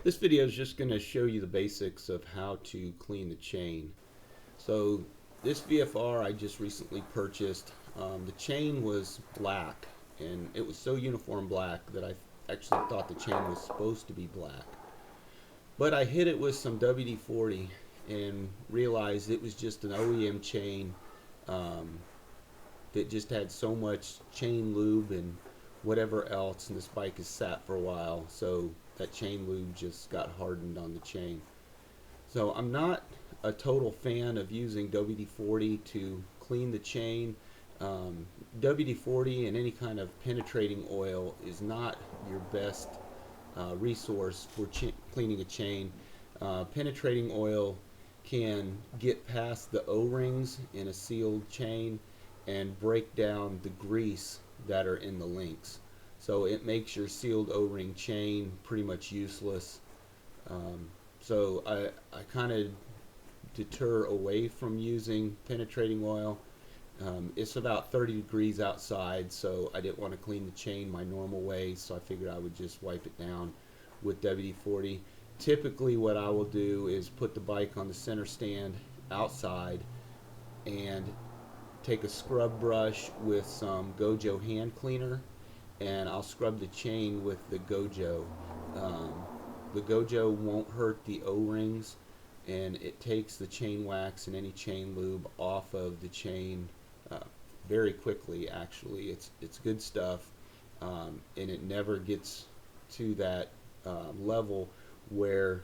This video is just going to show you the basics of how to clean the chain. So this VFR I just recently purchased, the chain was black, and it was so uniform black that I actually thought the chain was supposed to be black. But I hit it with some WD-40 and realized it was just an OEM chain that just had so much chain lube and whatever else, and this bike has sat for a while, so that chain lube just got hardened on the chain. So I'm not a total fan of using WD-40 to clean the chain. WD-40 and any kind of penetrating oil is not your best resource for cleaning a chain. Penetrating oil can get past the O-rings in a sealed chain and break down the grease that are in the links. So it makes your sealed O-ring chain pretty much useless. So I kind of deter away from using penetrating oil. It's about 30 degrees outside, so I didn't want to clean the chain my normal way, so I figured I would just wipe it down with WD-40. Typically what I will do is put the bike on the center stand outside and take a scrub brush with some Gojo hand cleaner, and I'll scrub the chain with the Gojo. The Gojo won't hurt the O-rings, and it takes the chain wax and any chain lube off of the chain very quickly. Actually, it's good stuff, and it never gets to that level where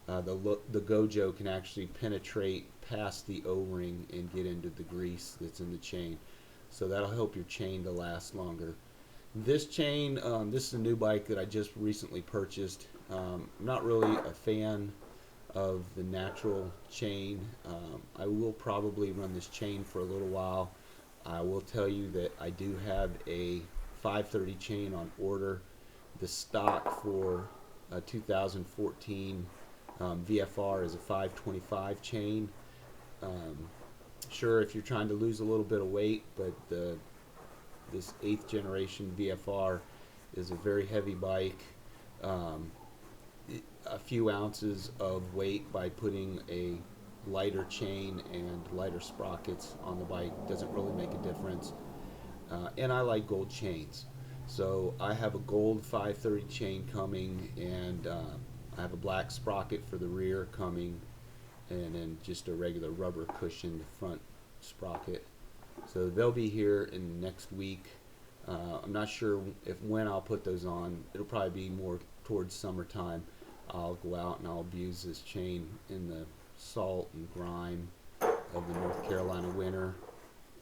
the Gojo can actually penetrate past the O-ring and get into the grease that's in the chain. So that'll help your chain to last longer. This chain, this is a new bike that I just recently purchased. I'm not really a fan of the natural chain. I will probably run this chain for a little while. I will tell you that I do have a 530 chain on order. The stock for 2014 VFR is a 525 chain. Sure, if you're trying to lose a little bit of weight, but this 8th generation VFR is a very heavy bike. A few ounces of weight by putting a lighter chain and lighter sprockets on the bike doesn't really make a difference. And I like gold chains. So I have a gold 530 chain coming, and I have a black sprocket for the rear coming, and then just a regular rubber cushioned front sprocket. So they'll be here in the next week. I'm not sure when I'll put those on. It'll probably be more towards summertime. I'll go out and I'll abuse this chain in the salt and grime of the North Carolina winter,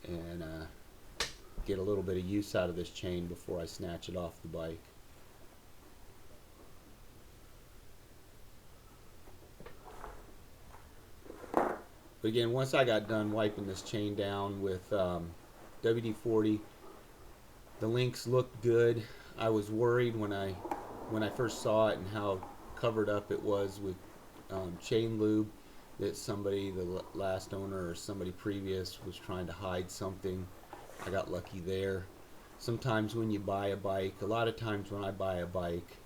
and get a little bit of use out of this chain before I snatch it off the bike. But again, once I got done wiping this chain down with WD-40, the links looked good. I was worried when I first saw it and how covered up it was with chain lube, that somebody, the last owner or somebody previous, was trying to hide something. I got lucky there. Sometimes when you buy a bike, a lot of times when I buy a bike,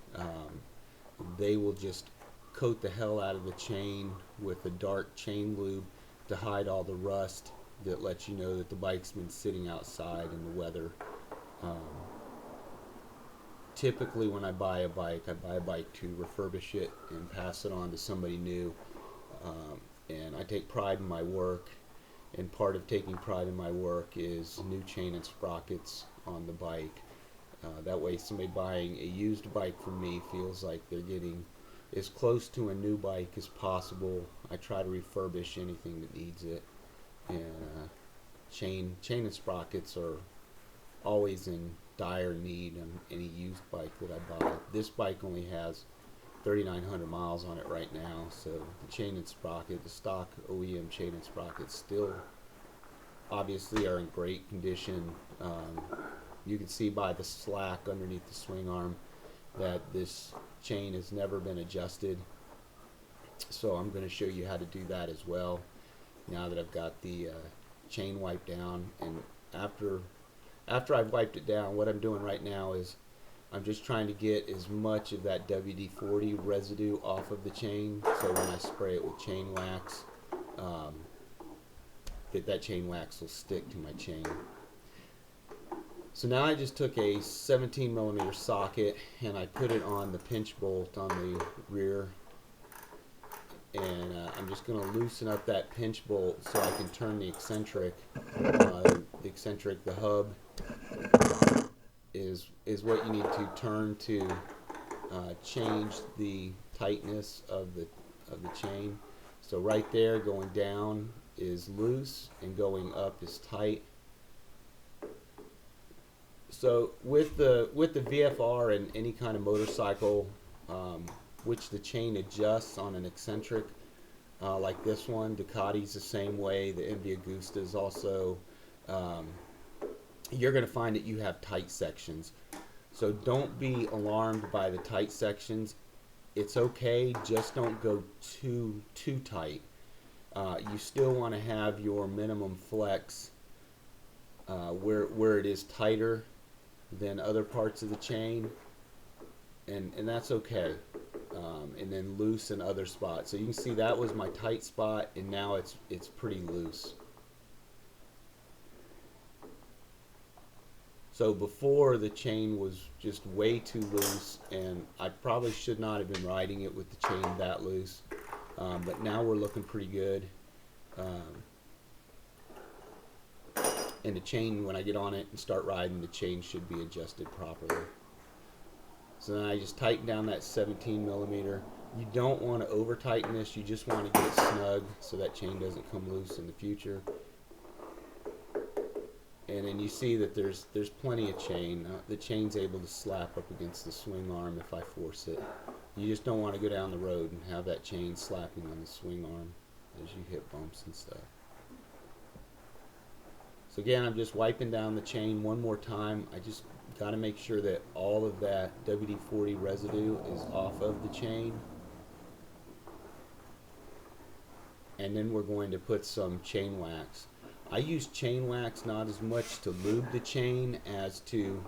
they will just coat the hell out of the chain with a dark chain lube to hide all the rust that lets you know that the bike's been sitting outside in the weather. Typically when I buy a bike to refurbish it and pass it on to somebody new. And I take pride in my work, and part of taking pride in my work is new chain and sprockets on the bike. That way somebody buying a used bike from me feels like they're getting as close to a new bike as possible. I try to refurbish anything that needs it, and chain and sprockets are always in dire need on any used bike that I buy. This bike only has 3,900 miles on it right now, so the chain and sprocket, the stock OEM chain and sprockets, still obviously are in great condition. You can see by the slack underneath the swing arm that this chain has never been adjusted, so I'm going to show you how to do that as well now that I've got the chain wiped down. And after I've wiped it down, what I'm doing right now is I'm just trying to get as much of that WD-40 residue off of the chain, so when I spray it with chain wax, that chain wax will stick to my chain. So now I just took a 17mm socket and I put it on the pinch bolt on the rear, and I'm just going to loosen up that pinch bolt so I can turn the eccentric. The hub is what you need to turn to change the tightness of the chain. So right there, going down is loose and going up is tight. So with the VFR and any kind of motorcycle, which the chain adjusts on an eccentric, like this one, Ducati's the same way, the MV Agusta is also, you're going to find that you have tight sections. So don't be alarmed by the tight sections. It's okay, just don't go too tight. You still want to have your minimum flex where it is tighter than other parts of the chain, and that's okay. And then loose in other spots. So you can see that was my tight spot, and now it's pretty loose. So before, the chain was just way too loose, and I probably should not have been riding it with the chain that loose. But now we're looking pretty good. And the chain, when I get on it and start riding, the chain should be adjusted properly. So then I just tighten down that 17mm. You don't want to over tighten this, you just want to get it snug so that chain doesn't come loose in the future. And then you see that there's plenty of chain. The chain's able to slap up against the swing arm if I force it. You just don't want to go down the road and have that chain slapping on the swing arm as you hit bumps and stuff. So again, I'm just wiping down the chain one more time. I just got to make sure that all of that WD-40 residue is off of the chain. And then we're going to put some chain wax. I use chain wax not as much to lube the chain as to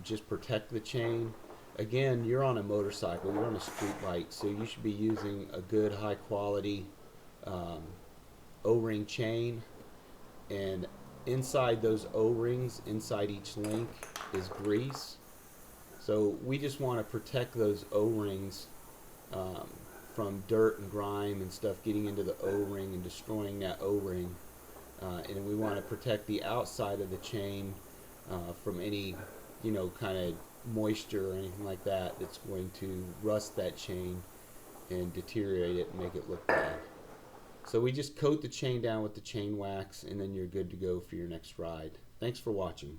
just protect the chain. Again, you're on a motorcycle, you're on a street bike, so you should be using a good high quality O-ring chain. And inside those O-rings, inside each link, is grease. So we just want to protect those O-rings from dirt and grime and stuff getting into the O-ring and destroying that O-ring. And we want to protect the outside of the chain from any, kind of moisture or anything like that that's going to rust that chain and deteriorate it and make it look bad. So we just coat the chain down with the chain wax, and then you're good to go for your next ride. Thanks for watching.